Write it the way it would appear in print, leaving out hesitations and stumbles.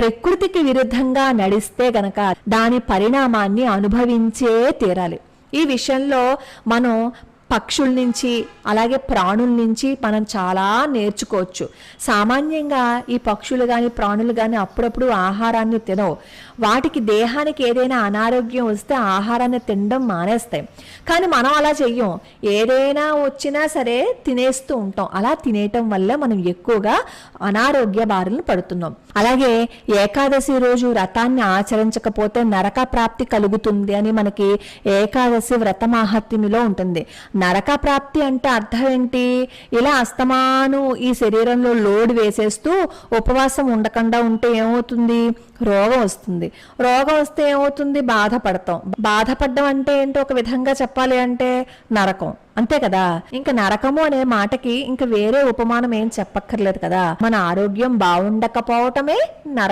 ప్రకృతికి విరుద్ధంగా నడిస్తే గనక దాని పరిణామాన్ని అనుభవించే తీరాలి. ఈ విషయంలో మనం పక్షుల నుంచి అలాగే ప్రాణుల నుంచి మనం చాలా నేర్చుకోవచ్చు. సామాన్యంగా ఈ పక్షులు కానీ ప్రాణులు కానీ అప్పుడప్పుడు ఆహారాన్ని తినవు. వాటికి దేహానికి ఏదైనా అనారోగ్యం వస్తే ఆహారాన్ని తినడం మానేస్తాయి. కానీ మనం అలా చెయ్యం. ఏదైనా వచ్చినా సరే తినేస్తూ ఉంటాం. అలా తినేయటం వల్ల మనం ఎక్కువగా అనారోగ్య బారిన పడుతున్నాం. అలాగే ఏకాదశి రోజు వ్రతాన్ని ఆచరించకపోతే నరక ప్రాప్తి కలుగుతుంది అని మనకి ఏకాదశి వ్రత మాహాత్మ్యంలో ఉంటుంది. నరక ప్రాప్తి అంటే అర్థం ఏంటి? ఇలా అస్తమాను ఈ శరీరంలో లోడ్ వేసేస్తూ ఉపవాసం ఉండకుండా ఉంటే ఏమవుతుంది? రోగం వస్తుంది. రోగం వస్తే ఏమవుతుంది? బాధపడతాం. బాధపడడం అంటే ఏంటో ఒక విధంగా చెప్పాలి అంటే నరకం, అంతే కదా. ఇంకా నరకము అనే మాటకి ఇంకా వేరే ఉపమానం ఏం చెప్పక్కర్లేదు కదా. మన ఆరోగ్యం బాగుండకపోవటమే నరకం.